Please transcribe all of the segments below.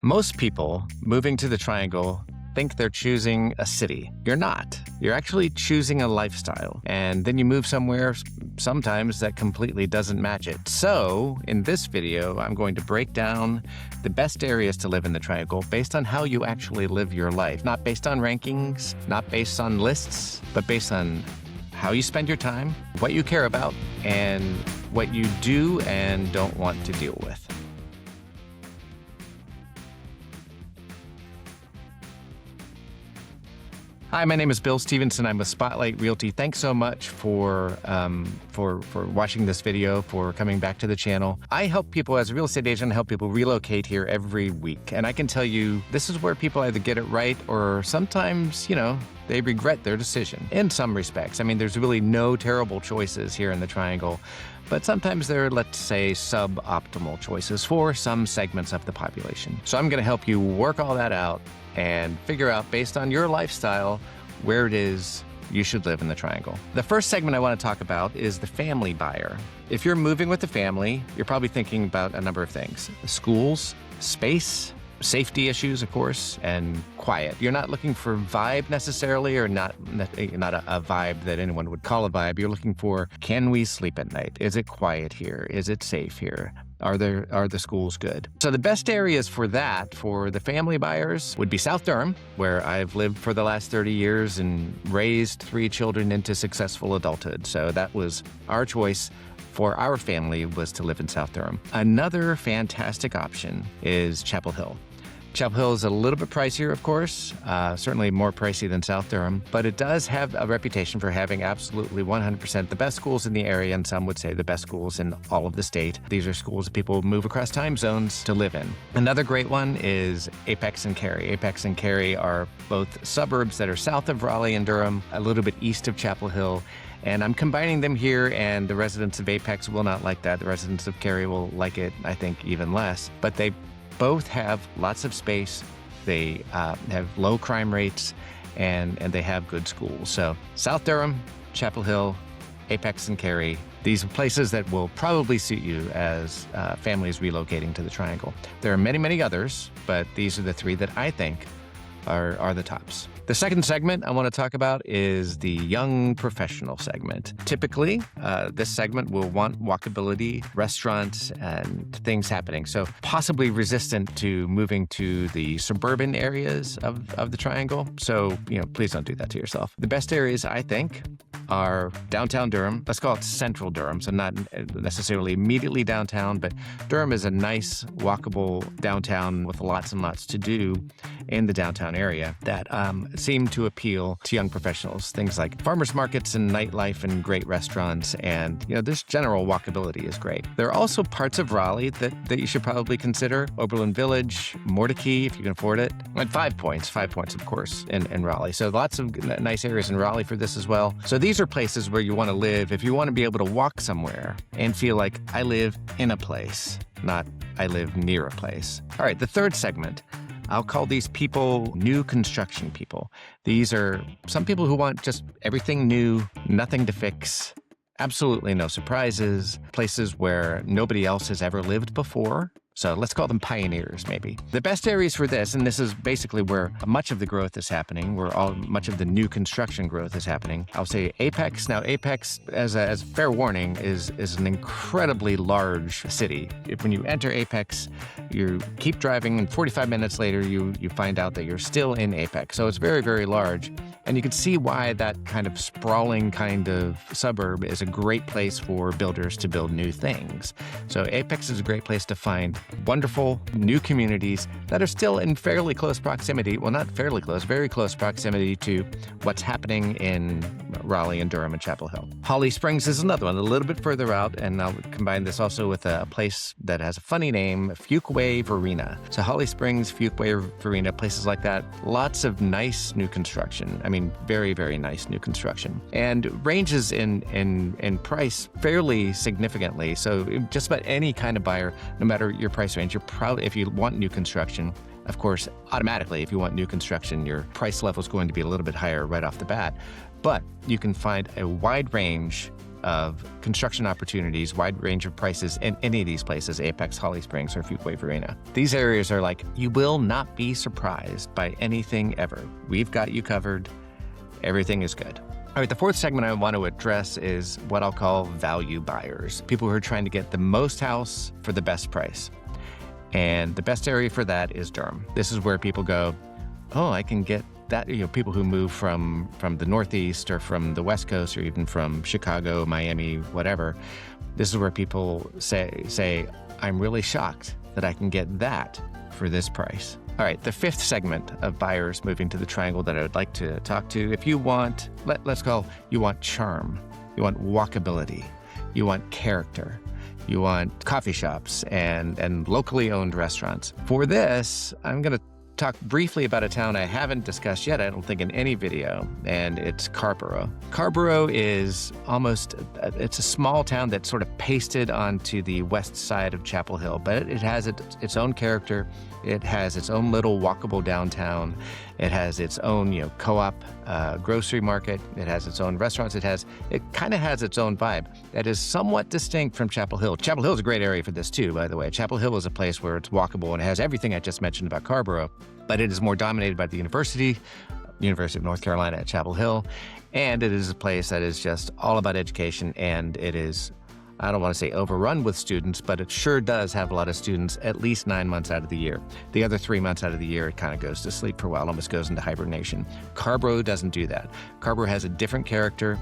Most people moving to the Triangle think they're choosing a city. You're not. You're actually choosing a lifestyle. And then you move somewhere sometimes that completely doesn't match it. So in this video, I'm going to break down the best areas to live in the Triangle based on how you actually live your life. Not based on rankings, not based on lists, but based on how you spend your time, what you care about, and what you do and don't want to deal with. Hi, my name is Bill Stevenson. I'm with Spotlight Realty. Thanks so much for watching this video, for coming back to the channel. I help people, as a real estate agent, help people relocate here every week. And I can tell you, this is where people either get it right or sometimes, they regret their decision in some respects. I mean, there's really no terrible choices here in the Triangle, but sometimes there are, let's say, suboptimal choices for some segments of the population. So I'm going to help you work all that out and figure out, based on your lifestyle, where it is you should live in the Triangle. The first segment I want to talk about is the family buyer. If you're moving with a family, you're probably thinking about a number of things: schools, space, safety issues, of course, and quiet. You're not looking for vibe necessarily, or not a vibe that anyone would call a vibe. You're looking for, can we sleep at night? Is it quiet here? Is it safe here? Are the schools good? So the best areas for that, for the family buyers, would be South Durham, where I've lived for the last 30 years and raised 3 children into successful adulthood. So that was our choice for our family, was to live in South Durham. Another fantastic option is Chapel Hill. Chapel Hill is a little bit pricier, of course, certainly more pricey than South Durham, but it does have a reputation for having absolutely 100% the best schools in the area, and some would say the best schools in all of the state. These are schools that people move across time zones to live in. Another great one is Apex and Cary. Apex and Cary are both suburbs that are south of Raleigh and Durham, a little bit east of Chapel Hill. And I'm combining them here, and the residents of Apex will not like that. The residents of Cary will like it, I think, even less. But they both have lots of space, they have low crime rates, and they have good schools. So South Durham, Chapel Hill, Apex and Cary, these are places that will probably suit you as families relocating to the Triangle. There are many, many others, but these are the 3 that I think are the tops. The second segment I want to talk about is the young professional segment. Typically, this segment will want walkability, restaurants, and things happening. So possibly resistant to moving to the suburban areas of the Triangle. So, please don't do that to yourself. The best areas, I think, are downtown Durham. Let's call it central Durham, so not necessarily immediately downtown, but Durham is a nice, walkable downtown with lots and lots to do in the downtown area that seem to appeal to young professionals. Things like farmers markets and nightlife and great restaurants, and this general walkability is great. There are also parts of Raleigh that you should probably consider. Oberlin Village, Mordecai, if you can afford it, and 5 Points, of course, in Raleigh. So lots of nice areas in Raleigh for this as well. So these are places where you want to live if you want to be able to walk somewhere and feel like I live in a place, not I live near a place. All right, the third segment, I'll call these people new construction people. These are some people who want just everything new, nothing to fix, absolutely no surprises, places where nobody else has ever lived before. So let's call them pioneers, maybe. The best areas for this, and this is basically where much of the growth is happening, where much of the new construction growth is happening. I'll say Apex. Now, Apex, as a fair warning, is an incredibly large city. When you enter Apex, you keep driving, and 45 minutes later, you find out that you're still in Apex. So it's very, very large. And you can see why that kind of sprawling kind of suburb is a great place for builders to build new things. So Apex is a great place to find wonderful new communities that are still in fairly close proximity, well, not fairly close, very close proximity to what's happening in Raleigh and Durham and Chapel Hill. Holly Springs is another one, a little bit further out, and I'll combine this also with a place that has a funny name, Fuquay Varina. So Holly Springs, Fuquay Varina, places like that, lots of nice new construction. I mean, very, very nice new construction, and ranges in price fairly significantly. So just about any kind of buyer, no matter your price range, you're probably, if you want new construction, of course, automatically, if you want new construction, your price level is going to be a little bit higher right off the bat. But you can find a wide range of construction opportunities, wide range of prices in any of these places, Apex, Holly Springs, or Fuquay Varina. These areas are like, you will not be surprised by anything ever. We've got you covered. Everything is good. All right, the fourth segment I want to address is what I'll call value buyers, people who are trying to get the most house for the best price. And the best area for that is Durham. This is where people go, oh, I can get that, people who move from the Northeast or from the West Coast or even from Chicago, Miami, whatever. This is where people say, I'm really shocked that I can get that for this price. All right, the fifth segment of buyers moving to the Triangle that I would like to talk to, if you want, you want charm, you want walkability, you want character, you want coffee shops and locally owned restaurants. For this, I'm going to talk briefly about a town I haven't discussed yet, I don't think, in any video, and it's Carrboro. Carrboro is it's a small town that's sort of pasted onto the west side of Chapel Hill, but it has its own character. It has its own little walkable downtown. It has its own, co-op grocery market. It has its own restaurants. It kind of has its own vibe that is somewhat distinct from Chapel Hill. Chapel Hill is a great area for this too, by the way. Chapel Hill is a place where it's walkable and it has everything I just mentioned about Carrboro, but it is more dominated by the University of North Carolina at Chapel Hill, and it is a place that is just all about education, and it is, I don't want to say overrun with students, but it sure does have a lot of students at least 9 months out of the year. The other 3 months out of the year, it kind of goes to sleep for a while, almost goes into hibernation. Carrboro doesn't do that. Carrboro has a different character,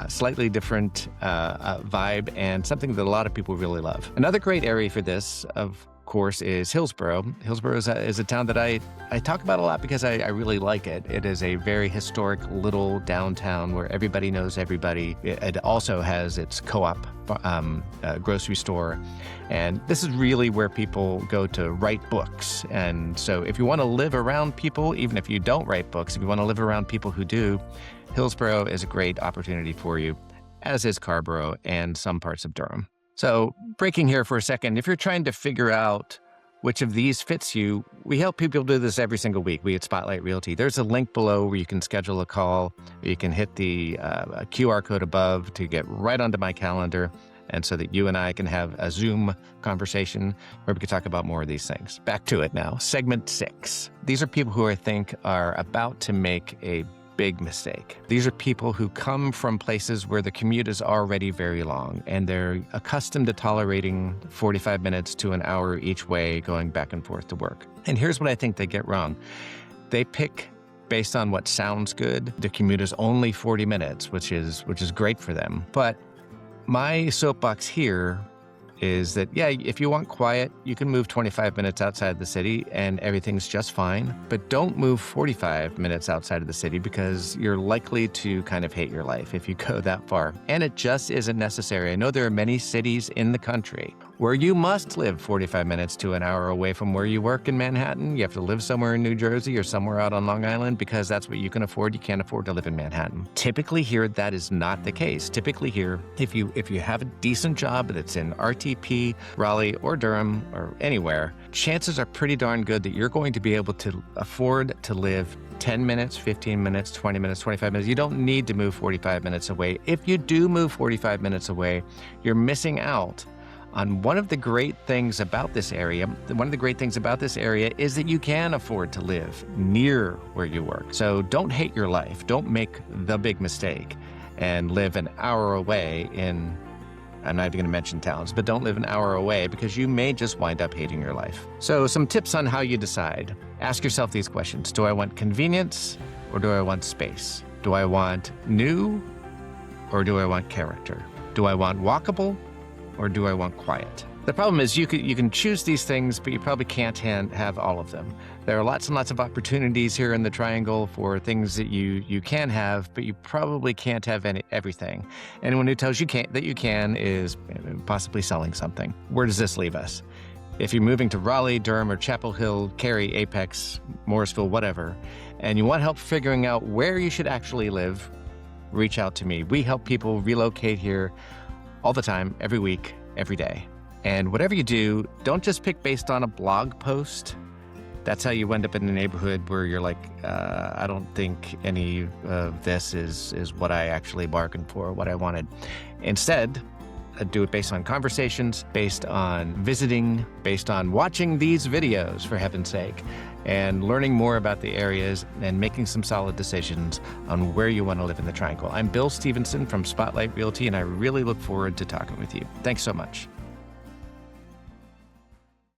slightly different vibe, and something that a lot of people really love. Another great area for this, of course, is Hillsboro. Hillsboro is a town that I talk about a lot because I really like it. It is a very historic little downtown where everybody knows everybody. It also has its co-op grocery store. And this is really where people go to write books. And so if you want to live around people, even if you don't write books, if you want to live around people who do, Hillsboro is a great opportunity for you, as is Carrboro and some parts of Durham. So breaking here for a second, if you're trying to figure out which of these fits you, we help people do this every single week. We at Spotlight Realty. There's a link below where you can schedule a call. You can hit the QR code above to get right onto my calendar, and so that you and I can have a Zoom conversation where we can talk about more of these things. Back to it now. Segment 6. These are people who I think are about to make a big mistake. These are people who come from places where the commute is already very long, and they're accustomed to tolerating 45 minutes to an hour each way going back and forth to work. And here's what I think they get wrong. They pick based on what sounds good. The commute is only 40 minutes, which is great for them. But my soapbox here is that, yeah, if you want quiet, you can move 25 minutes outside the city and everything's just fine. But don't move 45 minutes outside of the city because you're likely to kind of hate your life if you go that far. And it just isn't necessary. I know there are many cities in the country where you must live 45 minutes to an hour away from where you work in Manhattan. You have to live somewhere in New Jersey or somewhere out on Long Island because that's what you can afford. You can't afford to live in Manhattan. Typically here, that is not the case. Typically here, if you have a decent job that's in RTP, Raleigh, or Durham, or anywhere, chances are pretty darn good that you're going to be able to afford to live 10 minutes, 15 minutes, 20 minutes, 25 minutes. You don't need to move 45 minutes away. If you do move 45 minutes away, you're missing out on one of the great things about this area. One of the great things about this area is that you can afford to live near where you work. So don't hate your life. Don't make the big mistake and live an hour away in, I'm not even going to mention towns, but don't live an hour away because you may just wind up hating your life. So some tips on how you decide. Ask yourself these questions. Do I want convenience or do I want space? Do I want new or do I want character? Do I want walkable or do I want quiet? The problem is you can choose these things, but you probably can't have all of them. There are lots and lots of opportunities here in the Triangle for things that you can have, but you probably can't have everything. Anyone who tells you that you can is possibly selling something. Where does this leave us? If you're moving to Raleigh, Durham, or Chapel Hill, Cary, Apex, Morrisville, whatever, and you want help figuring out where you should actually live, reach out to me. We help people relocate here all the time, every week, every day. And whatever you do, don't just pick based on a blog post. That's how you end up in a neighborhood where you're like, I don't think any of this is what I actually bargained for, what I wanted. Instead, do it based on conversations, based on visiting, based on watching these videos, for heaven's sake, and learning more about the areas and making some solid decisions on where you want to live in the Triangle. I'm Bill Stevenson from Spotlight Realty, and I really look forward to talking with you. Thanks so much.